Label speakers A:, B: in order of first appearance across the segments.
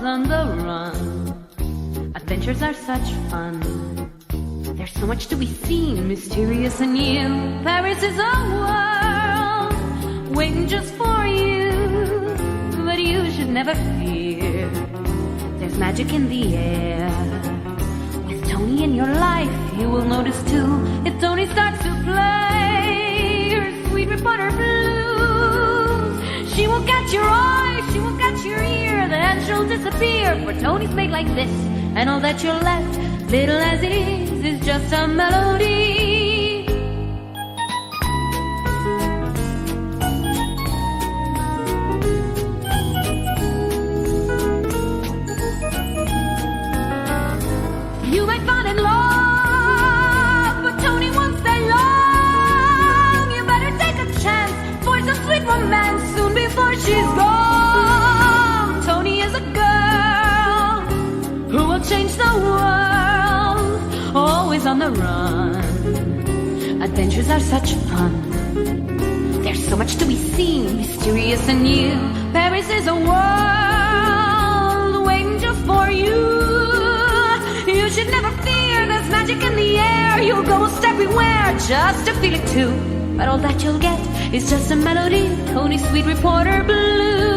A: on the run. Adventures are such fun. There's so much to be seen, mysterious and new. Paris is a world waiting just for you. But you should never fear, there's magic in the air. With Tony in your life, you will notice too. If Tony starts to play your sweet reporter blues, she will catch your eye, she will catch your ear, then she'll disappear. For Tony's made like this, and all that you're left, little as it is just a melody. You might fall in love, but Tony won't stay long. You better take a chance for some sweet romance soon before she's gone. Tony is a girl who will change the world, always on the run. Adventures are such fun. There's so much to be seen, mysterious and new. Paris is a world waiting just for you. You should never fear, there's magic in the air. You'll go everywhere just to feel it too. But all that you'll get is just a melody, Tony's sweet reporter blues.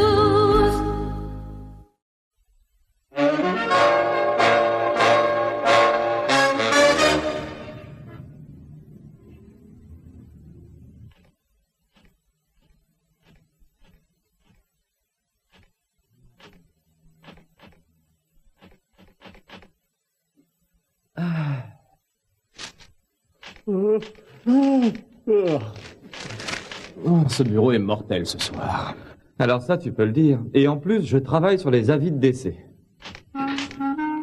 B: Oh, ce bureau est mortel ce soir.
C: Alors ça, tu peux le dire. Et en plus, je travaille sur les avis de décès.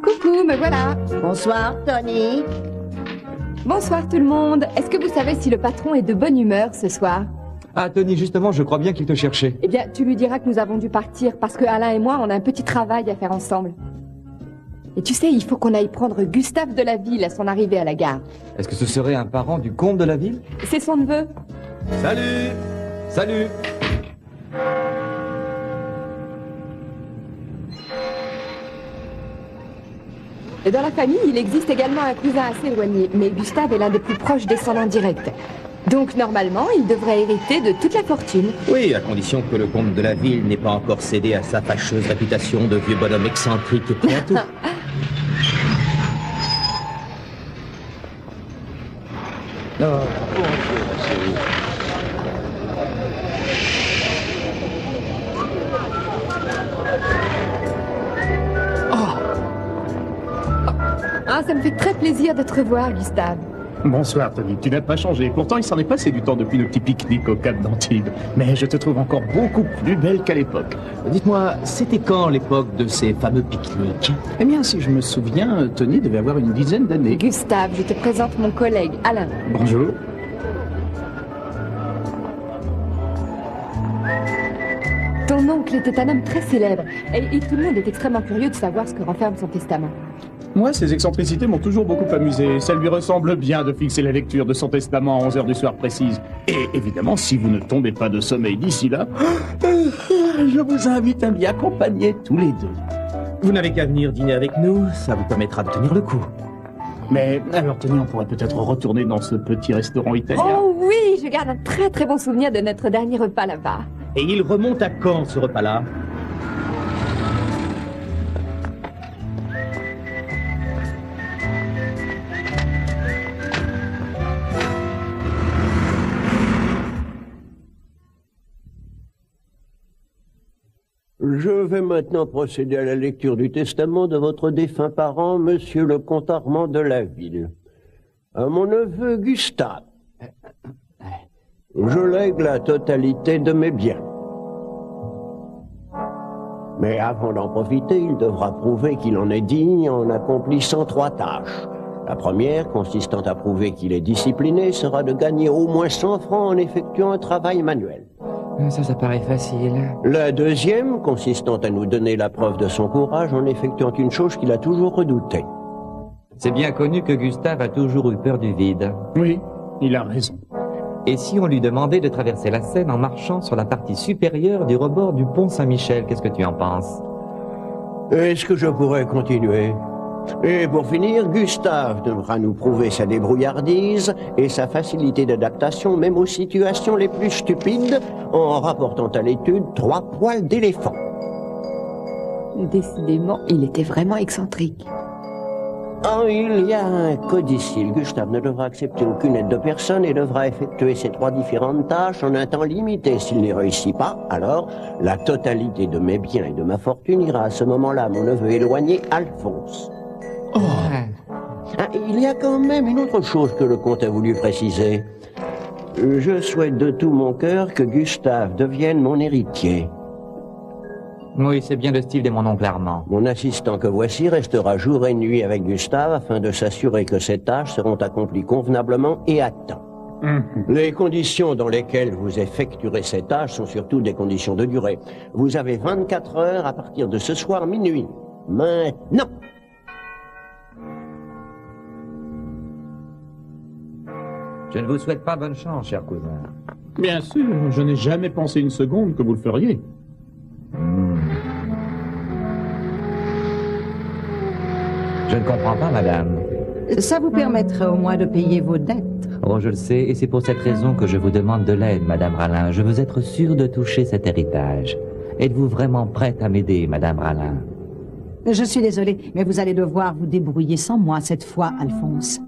D: Coucou, me voilà.
E: Bonsoir, Tony.
D: Bonsoir tout le monde. Est-ce que vous savez si le patron est de bonne humeur ce soir?
C: Ah, Tony, justement, je crois bien qu'il te cherchait.
D: Eh bien, tu lui diras que nous avons dû partir parce que Alain et moi, on a un petit travail à faire ensemble. Et tu sais, il faut qu'on aille prendre Gustave de la Ville à son arrivée à la gare.
C: Est-ce que ce serait un parent du comte de la ville?
D: C'est son neveu.
C: Salut! Salut!
D: Et dans la famille, il existe également un cousin assez éloigné, mais Gustave est l'un des plus proches descendants directs. Donc, normalement, il devrait hériter de toute la fortune.
B: Oui, à condition que le comte de la ville n'ait pas encore cédé à sa fâcheuse réputation de vieux bonhomme excentrique et prêt à tout.
D: Ah, ça me fait très plaisir de te revoir, Gustave.
F: Bonsoir, Tony. Tu n'as pas changé. Pourtant, il s'en est passé du temps depuis nos petits pique-niques au Cap d'Antibes. Mais je te trouve encore beaucoup plus belle qu'à l'époque.
B: Dites-moi, c'était quand l'époque de ces fameux pique-niques?
F: Eh bien, si je me souviens, Tony devait avoir une dizaine d'années.
D: Gustave, je te présente mon collègue, Alain.
F: Bonjour.
D: Ton oncle était un homme très célèbre, et tout le monde est extrêmement curieux de savoir ce que renferme son testament.
F: Moi, ces excentricités m'ont toujours beaucoup amusé. Ça lui ressemble bien de fixer la lecture de son testament à 11h du soir précise. Et évidemment, si vous ne tombez pas de sommeil d'ici là, je vous invite à m'y accompagner tous les deux.
B: Vous n'avez qu'à venir dîner avec nous, ça vous permettra de tenir le coup.
F: Mais alors, Tony, on pourrait peut-être retourner dans ce petit restaurant italien.
D: Oh oui, je garde un très très bon souvenir de notre dernier repas là-bas.
B: Et il remonte à quand, ce repas-là?
G: Je vais maintenant procéder à la lecture du testament de votre défunt parent, monsieur le comte Armand de la Ville. À mon neveu Gustave, je lègue la totalité de mes biens. Mais avant d'en profiter, il devra prouver qu'il en est digne en accomplissant 3 tâches. La première, consistant à prouver qu'il est discipliné, sera de gagner au moins 100 francs en effectuant un travail manuel.
C: Ça paraît facile.
G: La deuxième, consistant à nous donner la preuve de son courage en effectuant une chose qu'il a toujours redoutée.
C: C'est bien connu que Gustave a toujours eu peur du vide.
F: Oui, il a raison.
C: Et si on lui demandait de traverser la Seine en marchant sur la partie supérieure du rebord du pont Saint-Michel, qu'est-ce que tu en penses?
G: Est-ce que je pourrais continuer? Et pour finir, Gustave devra nous prouver sa débrouillardise et sa facilité d'adaptation même aux situations les plus stupides en rapportant à l'étude 3 poils d'éléphant.
D: Décidément, il était vraiment excentrique.
G: Oh, il y a un codicile. Gustave ne devra accepter aucune aide de personne et devra effectuer ces 3 différentes tâches en un temps limité. S'il n'y réussit pas, alors la totalité de mes biens et de ma fortune ira à ce moment-là à mon neveu éloigné, Alphonse. Ah, il y a quand même une autre chose que le comte a voulu préciser. Je souhaite de tout mon cœur que Gustave devienne mon héritier.
H: Oui, c'est bien le style de mon oncle Armand.
G: Mon assistant que voici restera jour et nuit avec Gustave afin de s'assurer que ces tâches seront accomplies convenablement et à temps. Les conditions dans lesquelles vous effectuerez ces tâches sont surtout des conditions de durée. Vous avez 24 heures à partir de ce soir minuit. Maintenant.
H: Je ne vous souhaite pas bonne chance, cher cousin.
F: Bien sûr, je n'ai jamais pensé une seconde que vous le feriez.
H: Je ne comprends pas, madame.
I: Ça vous permettrait au moins de payer vos dettes.
H: Oh, je le sais, et c'est pour cette raison que je vous demande de l'aide, madame Rallin. Je veux être sûr de toucher cet héritage. Êtes-vous vraiment prête à m'aider, madame Rallin?
I: Je suis désolée, mais vous allez devoir vous débrouiller sans moi cette fois, Alphonse.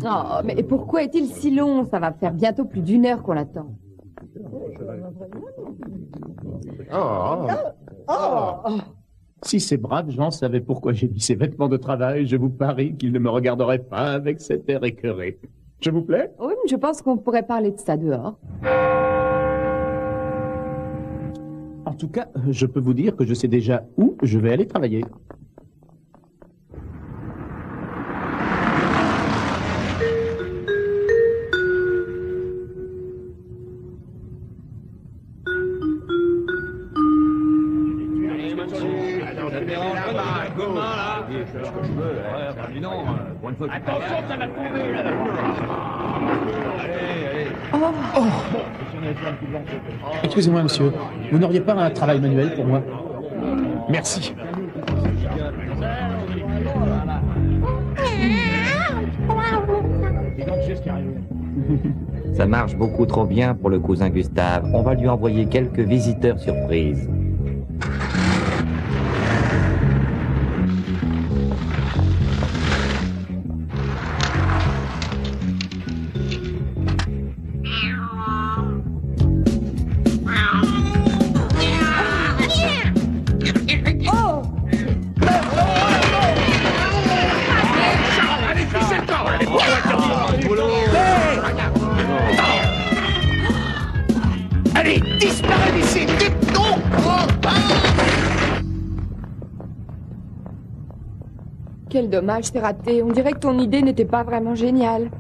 D: Oh, mais pourquoi est-il si long? Ça va faire bientôt plus d'1 heure qu'on l'attend.
F: Si ces braves gens savaient pourquoi j'ai mis ces vêtements de travail, je vous parie qu'ils ne me regarderaient pas avec cet air écœuré. Je vous plaît?
D: Oui, mais je pense qu'on pourrait parler de ça dehors.
F: En tout cas, je peux vous dire que je sais déjà où je vais aller travailler. Excusez-moi, monsieur. Vous n'auriez pas un travail manuel pour moi? Merci.
H: Ça marche beaucoup trop bien pour le cousin Gustave. On va lui envoyer quelques visiteurs surprises.
F: Allez, disparais d'ici! Non!
D: Quel dommage, c'est raté. On dirait que ton idée n'était pas vraiment géniale.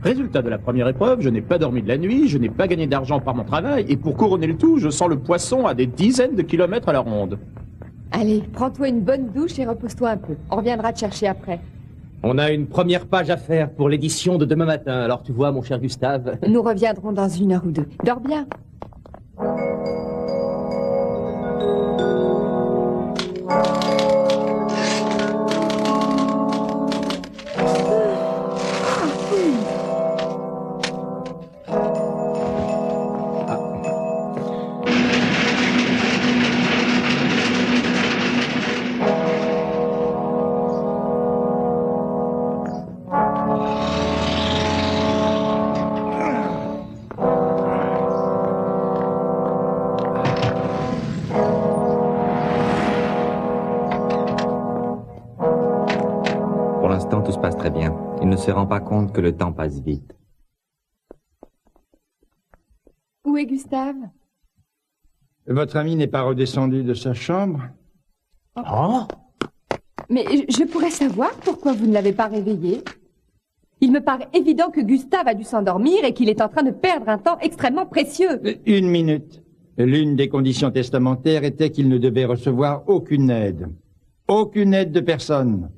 F: Résultat de la première épreuve, je n'ai pas dormi de la nuit, je n'ai pas gagné d'argent par mon travail, et pour couronner le tout, je sens le poisson à des dizaines de kilomètres à la ronde.
D: Allez, prends-toi une bonne douche et repose-toi un peu. On reviendra te chercher après.
B: On a une première page à faire pour l'édition de demain matin. Alors tu vois, mon cher Gustave...
D: Nous reviendrons dans 1 heure ou 2. Dors bien.
H: Pour l'instant, tout se passe très bien. Il ne se rend pas compte que le temps passe vite.
D: Où est Gustave?
J: Votre ami n'est pas redescendu de sa chambre?
F: Oh!
D: Mais je pourrais savoir pourquoi vous ne l'avez pas réveillé? Il me paraît évident que Gustave a dû s'endormir et qu'il est en train de perdre un temps extrêmement précieux.
J: 1 minute. L'une des conditions testamentaires était qu'il ne devait recevoir aucune aide. Aucune aide de personne.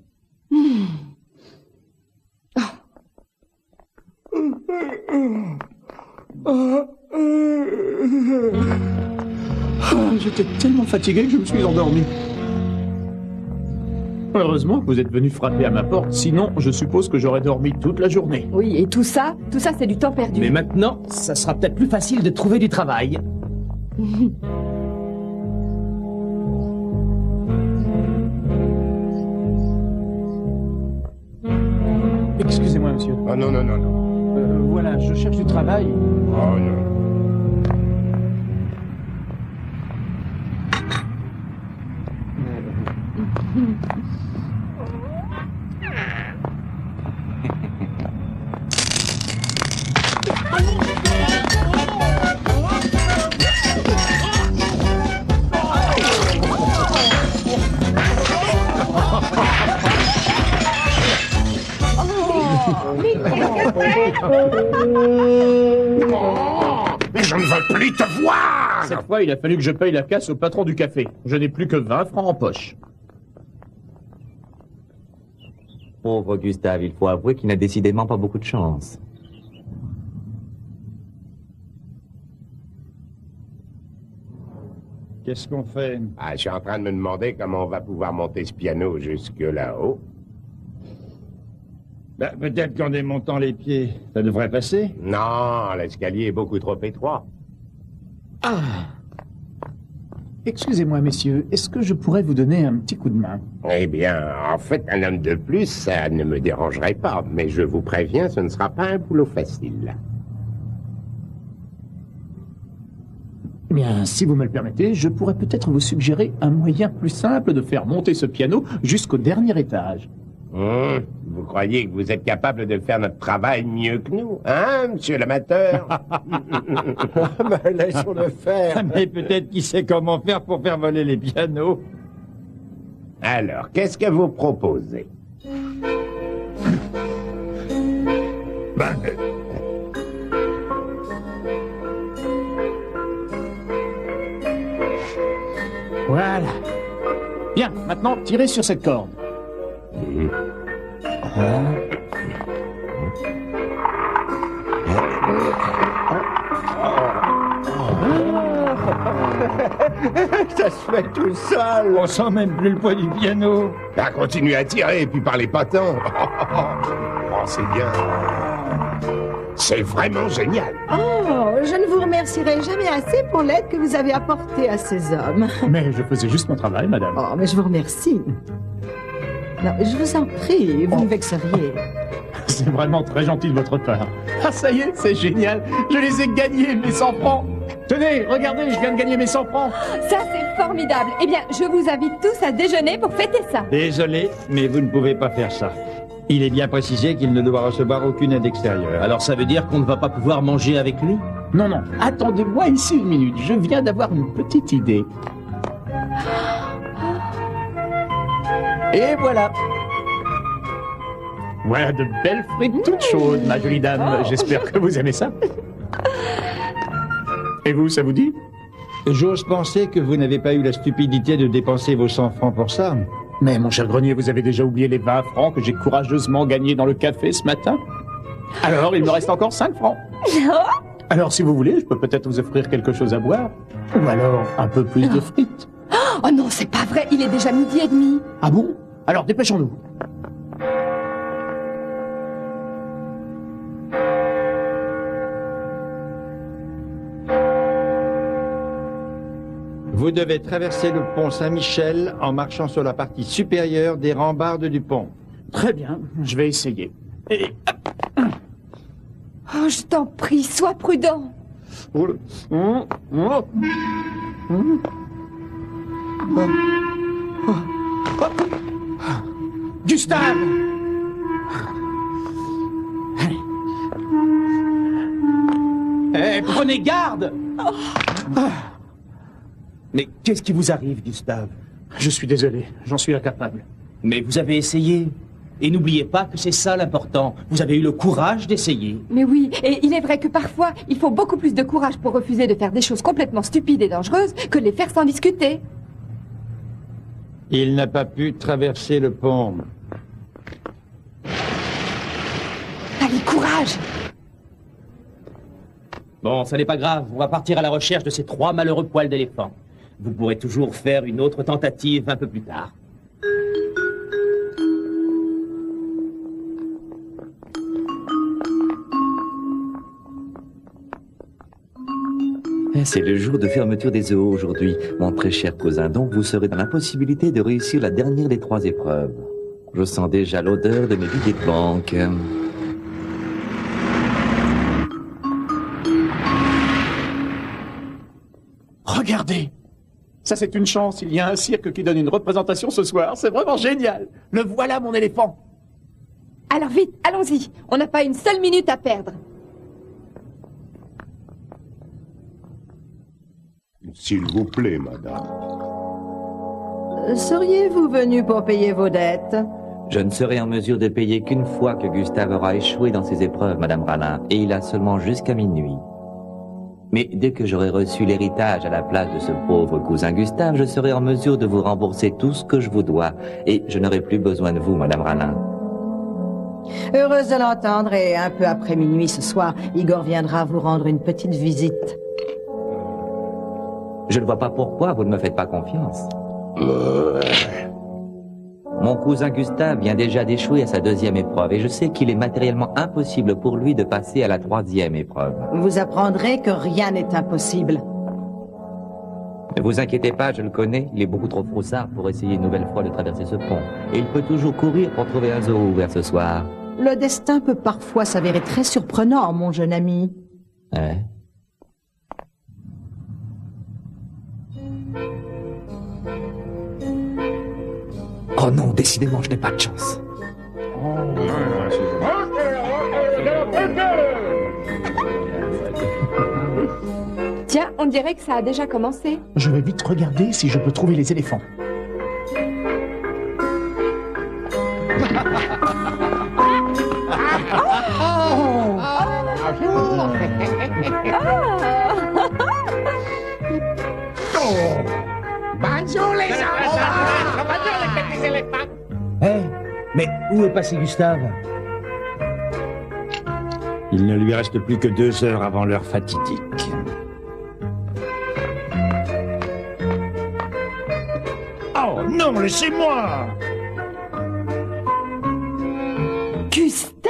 F: J'étais tellement fatigué que je me suis endormi. Heureusement que vous êtes venu frapper à ma porte, sinon je suppose que j'aurais dormi toute la journée.
D: Oui, et tout ça c'est du temps perdu.
B: Mais maintenant, ça sera peut-être plus facile de trouver du travail.
F: Excusez-moi, monsieur.
K: Oh non, non, non, non.
F: Voilà, je cherche du travail.
K: Oh non. Mais je ne veux plus te voir!
F: Cette fois, il a fallu que je paye la casse au patron du café. Je n'ai plus que 20 francs en poche.
H: Pauvre Gustave, il faut avouer qu'il n'a décidément pas beaucoup de chance.
J: Qu'est-ce qu'on fait?
K: Ah, je suis en train de me demander comment on va pouvoir monter ce piano jusque là-haut.
J: Ben, peut-être qu'en démontant les pieds, ça devrait passer.
K: Non, l'escalier est beaucoup trop étroit.
F: Excusez-moi, messieurs, est-ce que je pourrais vous donner un petit coup de main?
K: Eh bien, en fait, un homme de plus, ça ne me dérangerait pas. Mais je vous préviens, ce ne sera pas un boulot facile.
F: Eh bien, si vous me le permettez, je pourrais peut-être vous suggérer un moyen plus simple de faire monter ce piano jusqu'au dernier étage.
K: Vous croyez que vous êtes capable de faire notre travail mieux que nous, hein, monsieur l'amateur?
G: Ben, laissons-le faire.
J: Mais peut-être qu'il sait comment faire pour faire voler les pianos.
K: Alors, qu'est-ce que vous proposez?
F: Voilà. Bien, maintenant, tirez sur cette corde.
G: Ça se fait tout seul.
J: On sent même plus le poids du piano.
K: Ah, continuez à tirer, et puis par les patins. Oh, c'est bien. C'est vraiment génial.
I: Oh, je ne vous remercierai jamais assez pour l'aide que vous avez apportée à ces hommes.
F: Mais je faisais juste mon travail, madame.
I: Oh, mais je vous remercie. Non, je vous en prie, vous me vexeriez.
F: C'est vraiment très gentil de votre part. Ah, ça y est, c'est génial. Je les ai gagnés, mes 100 francs. Tenez, regardez, je viens de gagner mes 100 francs.
D: Ça, c'est formidable. Eh bien, je vous invite tous à déjeuner pour fêter ça.
J: Désolé, mais vous ne pouvez pas faire ça. Il est bien précisé qu'il ne doit recevoir aucune aide extérieure.
B: Alors ça veut dire qu'on ne va pas pouvoir manger avec lui?
F: Non, non, attendez-moi ici une minute. Je viens d'avoir une petite idée. Et voilà. Voilà de belles frites toutes chaudes, ma jolie dame. J'espère que vous aimez ça. Et vous, ça vous dit?
J: J'ose penser que vous n'avez pas eu la stupidité de dépenser vos 100 francs pour ça.
F: Mais mon cher grenier, vous avez déjà oublié les 20 francs que j'ai courageusement gagnés dans le café ce matin? Alors, il me reste encore 5 francs. Alors, si vous voulez, je peux peut-être vous offrir quelque chose à boire. Ou alors, un peu plus de frites.
D: Oh non, c'est pas vrai, il est déjà 12h30.
F: Ah bon? Alors, dépêchons-nous.
J: Vous devez traverser le pont Saint-Michel en marchant sur la partie supérieure des rambardes du pont.
F: Très bien, je vais essayer. Et...
D: Oh, je t'en prie, sois prudent.
F: Gustave! Eh, prenez garde!
B: Mais qu'est-ce qui vous arrive, Gustave?
F: Je suis désolé, j'en suis incapable.
B: Mais vous avez essayé. Et n'oubliez pas que c'est ça l'important. Vous avez eu le courage d'essayer.
D: Mais oui, et il est vrai que parfois, il faut beaucoup plus de courage pour refuser de faire des choses complètement stupides et dangereuses que de les faire sans discuter.
J: Il n'a pas pu traverser le pont.
D: Allez, courage!
B: Bon, ça n'est pas grave, on va partir à la recherche de ces 3 malheureux poils d'éléphant. Vous pourrez toujours faire une autre tentative un peu plus tard.
H: C'est le jour de fermeture des zoos aujourd'hui, mon très cher cousin. Donc vous serez dans l'impossibilité de réussir la dernière des 3 épreuves. Je sens déjà l'odeur de mes billets de banque.
F: Regardez! Ça, c'est une chance. Il y a un cirque qui donne une représentation ce soir. C'est vraiment génial. Le voilà, mon éléphant.
D: Alors vite, allons-y. On n'a pas une seule minute à perdre.
K: S'il vous plaît, madame.
I: Seriez-vous venu pour payer vos dettes?
H: Je ne serai en mesure de payer qu'une fois que Gustave aura échoué dans ses épreuves, Madame Rallin, et il a seulement jusqu'à minuit. Mais dès que j'aurai reçu l'héritage à la place de ce pauvre cousin Gustave, je serai en mesure de vous rembourser tout ce que je vous dois, et je n'aurai plus besoin de vous, Madame Rallin.
I: Heureuse de l'entendre, et un peu après minuit ce soir, Igor viendra vous rendre une petite visite.
H: Je ne vois pas pourquoi vous ne me faites pas confiance. Mon cousin Gustave vient déjà d'échouer à sa 2e épreuve, et je sais qu'il est matériellement impossible pour lui de passer à la 3e épreuve.
I: Vous apprendrez que rien n'est impossible.
H: Ne vous inquiétez pas, je le connais, il est beaucoup trop froussard pour essayer une nouvelle fois de traverser ce pont. Et il peut toujours courir pour trouver un zoo ouvert ce soir.
I: Le destin peut parfois s'avérer très surprenant, mon jeune ami.
H: Ouais. Oh non, décidément, je n'ai pas de chance.
D: Tiens, on dirait que ça a déjà commencé.
F: Je vais vite regarder si je peux trouver les éléphants.
K: Bonjour les enfants! Bonjour les petits éléphants!
B: Hé, mais où est passé Gustave?
J: Il ne lui reste plus que 2 heures avant l'heure fatidique. Oh non, laissez-moi!
D: Gustave!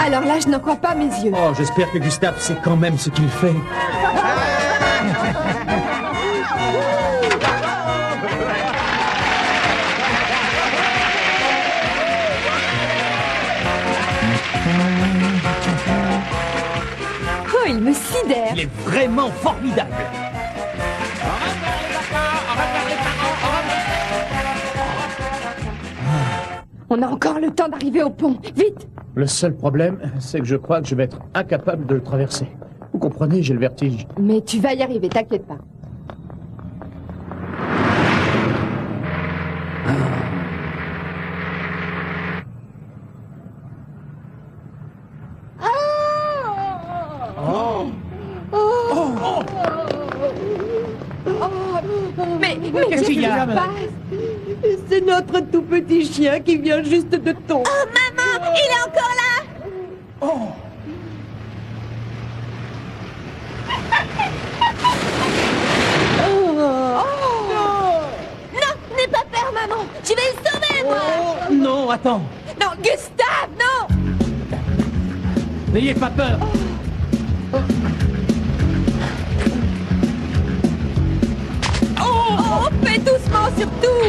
D: Alors là, je n'en crois pas mes yeux.
B: Oh, j'espère que Gustave sait quand même ce qu'il fait.
D: Oh, il me sidère.
B: Il est vraiment formidable.
D: On a encore le temps d'arriver au pont. Vite!
F: Le seul problème, c'est que je crois que je vais être incapable de le traverser. Vous comprenez, j'ai le vertige.
D: Mais tu vas y arriver, t'inquiète pas. Mais qu'est-ce qu'il y a?
I: C'est notre tout petit chien qui vient juste de tomber.
A: Oh, maman, il est encore là! Non, n'aie pas peur, maman. Je vais le sauver, moi.
B: Non, attends.
A: Non, Gustave, non.
B: N'ayez pas peur.
A: Oh, fais doucement, surtout.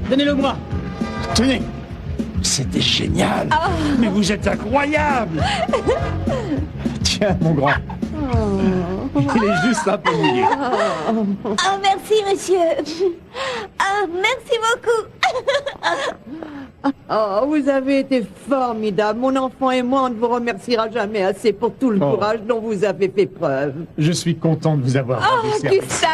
F: Donnez-le-moi. Tenez.
J: C'était génial. Mais vous êtes incroyable.
F: Tiens, mon grand. Il est juste un peu mouillé.
E: Oh, merci, monsieur. Ah, merci beaucoup.
L: Oh, vous avez été formidable. Mon enfant et moi, on ne vous remerciera jamais assez pour tout le courage dont vous avez fait preuve.
F: Je suis content de vous avoir rendu service.
D: Gustave.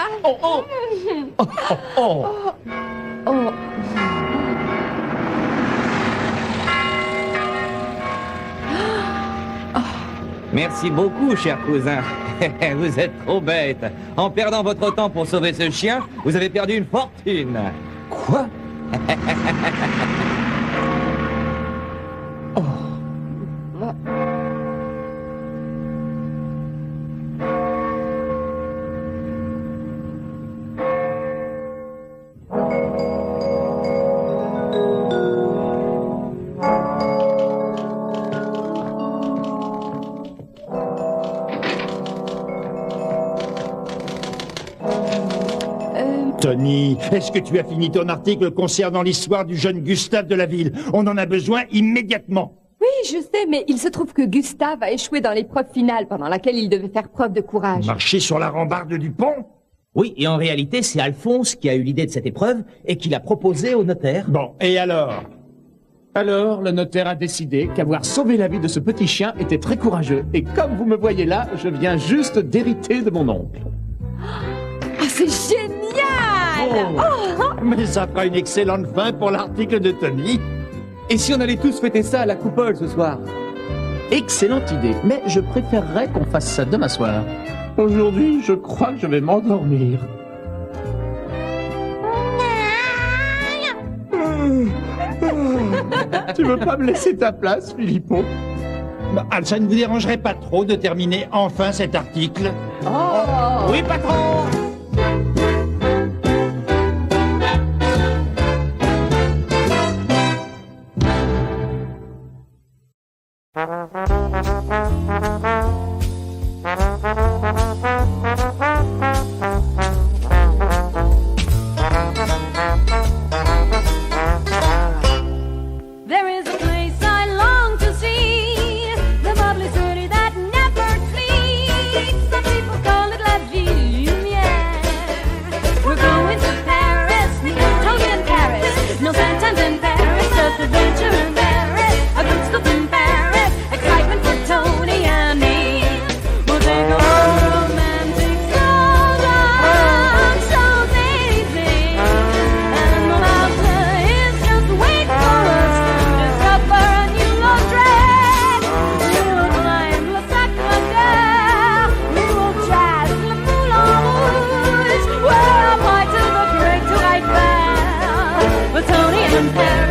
H: Merci beaucoup, cher cousin. Vous êtes trop bête. En perdant votre temps pour sauver ce chien, vous avez perdu une fortune.
C: Quoi?
J: Tony, est-ce que tu as fini ton article concernant l'histoire du jeune Gustave de la ville? On en a besoin immédiatement.
D: Oui, je sais, mais il se trouve que Gustave a échoué dans l'épreuve finale pendant laquelle il devait faire preuve de courage.
J: Marcher sur la rambarde du pont?
B: Oui, et en réalité, c'est Alphonse qui a eu l'idée de cette épreuve et qui l'a proposée au notaire.
J: Bon, et alors?
F: Alors, le notaire a décidé qu'avoir sauvé la vie de ce petit chien était très courageux. Et comme vous me voyez là, je viens juste d'hériter de mon oncle.
D: Ah, c'est génial!
J: Mais ça fera une excellente fin pour l'article de Tony.
C: Et si on allait tous fêter ça à la coupole ce soir?
F: Excellente idée, mais je préférerais qu'on fasse ça demain soir. Aujourd'hui, je crois que je vais m'endormir. Tu veux pas me laisser ta place, Filippo?
J: Ça ne vous dérangerait pas trop de terminer enfin cet article?
H: Oui, patron.
A: There is a place I long to see, the bubbly city that never sleeps. Some people call it La Ville Lumière. We're going to Paris, Tony in Paris, no Santa's in Paris, just adventure in Paris, a good stuff in Paris, excitement for Tony and me. We'll take a romantic stroll down Champs-Élysées, and the mountain is just waiting for us. Discover a new laundrette. We'll climb Le Sacre Coeur. We'll jazz Le Moulin Rouge. We're a flight to the Great Eiffel. With Tony and Paris.